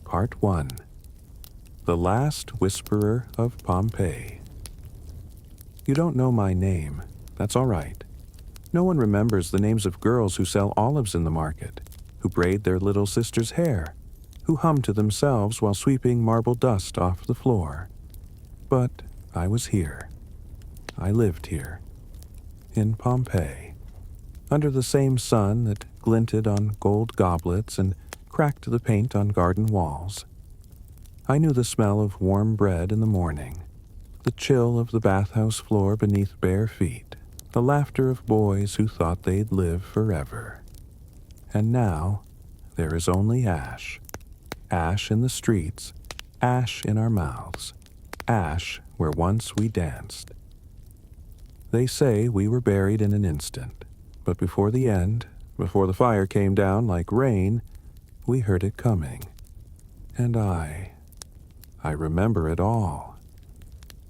Part 1. The Last Whisperer of Pompeii. You don't know my name. That's all right. No one remembers the names of girls who sell olives in the market, who braid their little sister's hair, who hum to themselves while sweeping marble dust off the floor. But I was here. I lived here. In Pompeii. Under the same sun that glinted on gold goblets and cracked the paint on garden walls. I knew the smell of warm bread in the morning, the chill of the bathhouse floor beneath bare feet, the laughter of boys who thought they'd live forever. And now, there is only ash. Ash in the streets, ash in our mouths, ash where once we danced. They say we were buried in an instant, but before the end, before the fire came down like rain, we heard it coming. And I remember it all.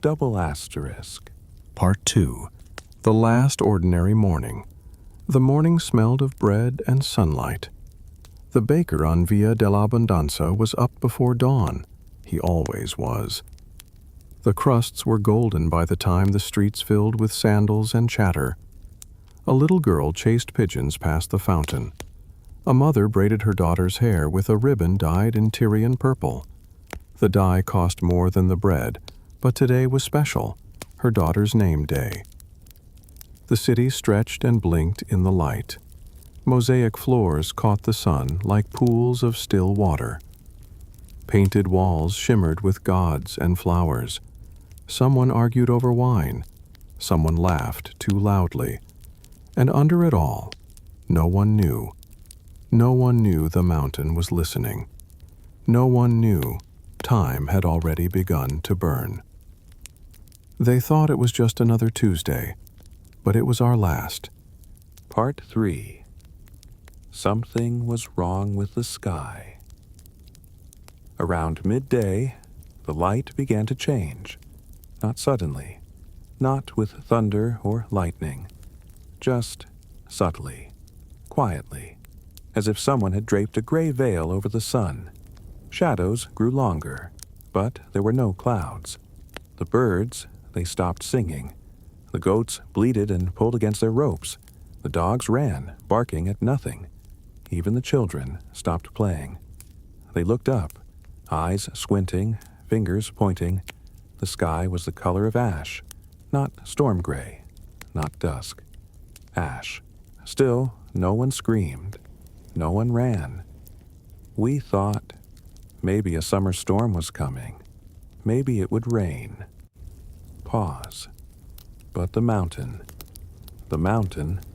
Double asterisk. Part 2. The last ordinary morning. The morning smelled of bread and sunlight. The baker on Via dell'Abbondanza was up before dawn. He always was. The crusts were golden by the time the streets filled with sandals and chatter. A little girl chased pigeons past the fountain. A mother braided her daughter's hair with a ribbon dyed in Tyrian purple. The dye cost more than the bread, but today was special, her daughter's name day. The city stretched and blinked in the light. Mosaic floors caught the sun like pools of still water. Painted walls shimmered with gods and flowers. Someone argued over wine. Someone laughed too loudly. And under it all, no one knew. No one knew the mountain was listening. No one knew time had already begun to burn. They thought it was just another Tuesday, but it was our last. Part 3. Something was wrong with the sky. Around midday, the light began to change. Not suddenly, not with thunder or lightning, just subtly, quietly, as if someone had draped a gray veil over the sun. Shadows grew longer, but there were no clouds. The birds, they stopped singing. The goats bleated and pulled against their ropes. The dogs ran, barking at nothing. Even the children stopped playing. They looked up, eyes squinting, fingers pointing. The sky was the color of ash, not storm gray, not dusk. Ash. Still, no one screamed. No one ran. We thought maybe a summer storm was coming. Maybe it would rain. Pause. But the mountain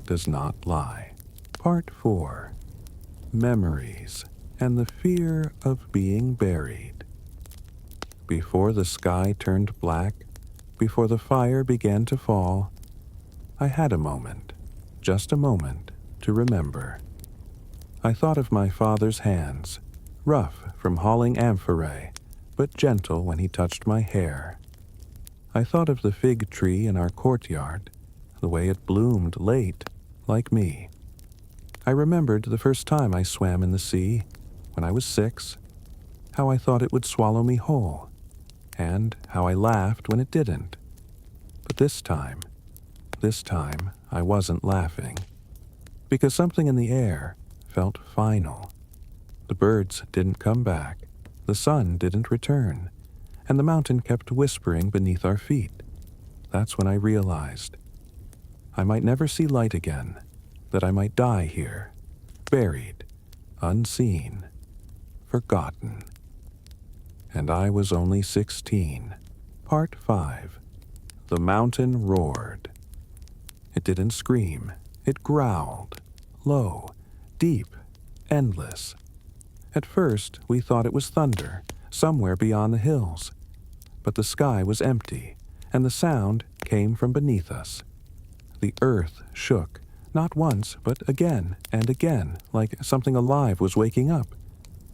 does not lie. Part 4. Memories and the fear of being buried. Before the sky turned black, before the fire began to fall, I had a moment, just a moment, to remember. I thought of my father's hands, rough from hauling amphorae, but gentle when he touched my hair. I thought of the fig tree in our courtyard, the way it bloomed late, like me. I remembered the first time I swam in the sea, when I was 6, how I thought it would swallow me whole, and how I laughed when it didn't. But this time I wasn't laughing, because something in the air felt final. The birds didn't come back, the sun didn't return, and the mountain kept whispering beneath our feet. That's when I realized I might never see light again, that I might die here, buried, unseen, forgotten. And I was only 16. Part 5. The mountain roared. It didn't scream. It growled. Low, deep, endless. At first, we thought it was thunder, somewhere beyond the hills. But the sky was empty, and the sound came from beneath us. The earth shook, not once, but again and again, like something alive was waking up.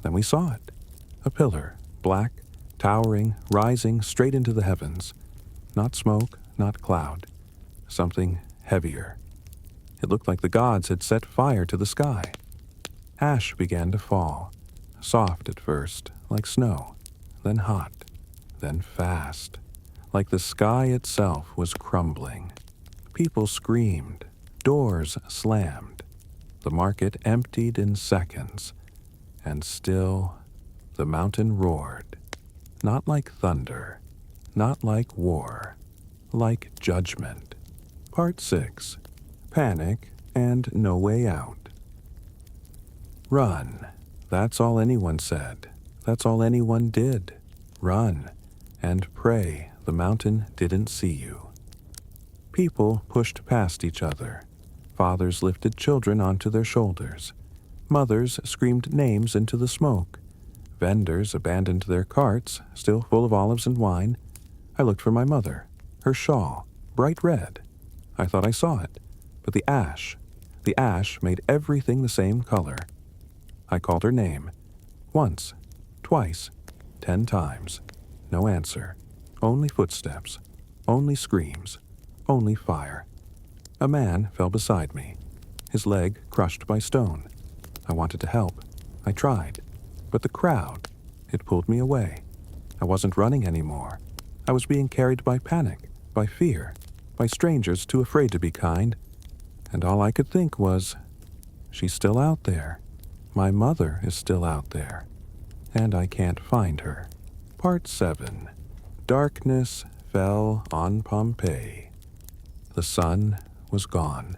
Then we saw it. A pillar, black, towering, rising straight into the heavens. Not smoke, not cloud. Something heavier. It looked like the gods had set fire to the sky. Ash began to fall. soft at first, like snow, then hot, then fast, like the sky itself was crumbling. People screamed, doors slammed, the market emptied in seconds, and still the mountain roared, not like thunder, not like war, like judgment. Part 6. Panic and No Way Out. Run. That's all anyone said. That's all anyone did. Run and pray the mountain didn't see you. People pushed past each other. Fathers lifted children onto their shoulders. Mothers screamed names into the smoke. Vendors abandoned their carts, still full of olives and wine. I looked for my mother, her shawl, bright red. I thought I saw it, but the ash made everything the same color. I called her name. Once, twice, 10 times. No answer. Only footsteps. Only screams. Only fire. A man fell beside me, his leg crushed by stone. I wanted to help. I tried. But the crowd, it pulled me away. I wasn't running anymore. I was being carried by panic, by fear, by strangers too afraid to be kind. And all I could think was, she's still out there. My mother is still out there. And I can't find her. Part 7. Darkness fell on Pompeii. The sun was gone.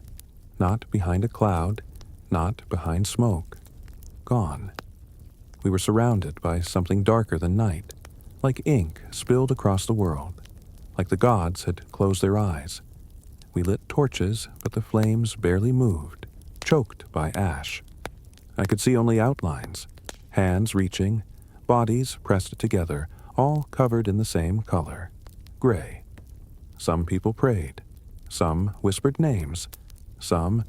Not behind a cloud, not behind smoke. Gone. We were surrounded by something darker than night, like ink spilled across the world, like the gods had closed their eyes. We lit torches, but the flames barely moved, choked by ash. I could see only outlines, hands reaching, bodies pressed together, all covered in the same color, gray. Some people prayed. Some whispered names. Some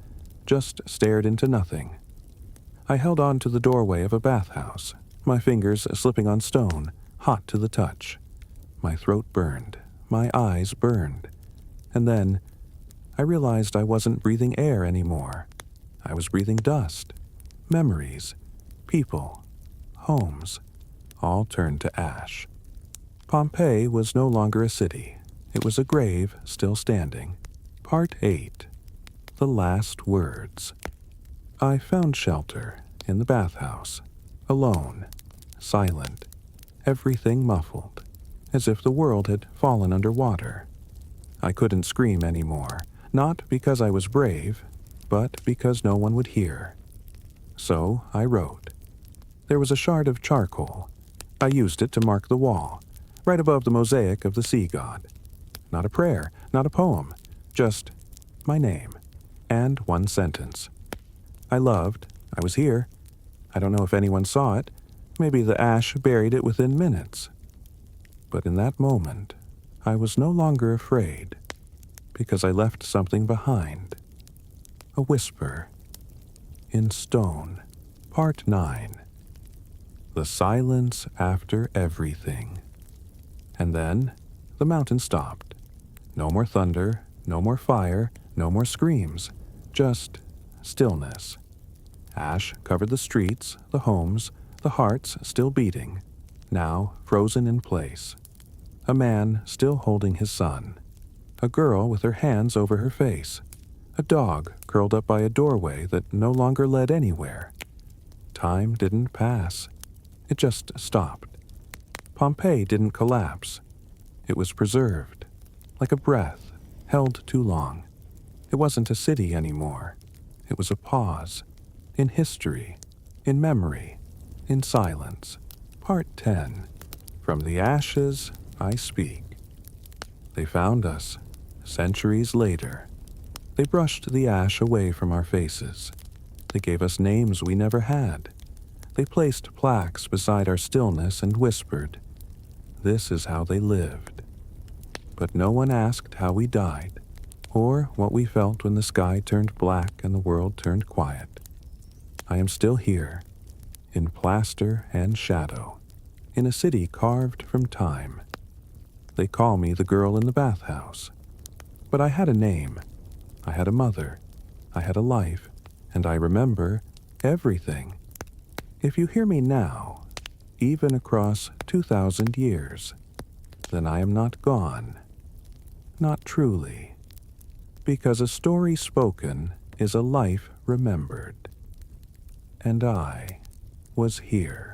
just stared into nothing. I held on to the doorway of a bathhouse, my fingers slipping on stone, hot to the touch. My throat burned. My eyes burned. And then I realized I wasn't breathing air anymore. I was breathing dust. Memories, people, homes, all turned to ash. Pompeii was no longer a city. It was a grave still standing. Part 8. The Last Words. I found shelter in the bathhouse, alone, silent, everything muffled, as if the world had fallen under water. I couldn't scream anymore, not because I was brave, but because no one would hear. So I wrote. There was a shard of charcoal. I used it to mark the wall, right above the mosaic of the sea god. Not a prayer, not a poem, just my name, and one sentence. I loved. I was here. I don't know if anyone saw it. Maybe the ash buried it within minutes. But in that moment, I was no longer afraid, because I left something behind. A whisper. In stone. Part 9. The silence after everything. And then the mountain stopped. No more thunder, no more fire, no more screams, just stillness. Ash covered the streets, the homes, the hearts still beating, now frozen in place. A man still holding his son. A girl with her hands over her face. A dog curled up by a doorway that no longer led anywhere. Time didn't pass. It just stopped. Pompeii didn't collapse. It was preserved, like a breath, held too long. It wasn't a city anymore. It was a pause. In history, in memory, in silence. Part 10. From the ashes I speak. They found us, centuries later. They brushed the ash away from our faces. They gave us names we never had. They placed plaques beside our stillness and whispered, "This is how they lived." But no one asked how we died, or what we felt when the sky turned black and the world turned quiet. I am still here, in plaster and shadow, in a city carved from time. They call me the girl in the bathhouse. But I had a name. I had a mother. I had a life, and I remember everything. If you hear me now, even across 2,000 years, then I am not gone. Not truly. Because a story spoken is a life remembered. And I was here.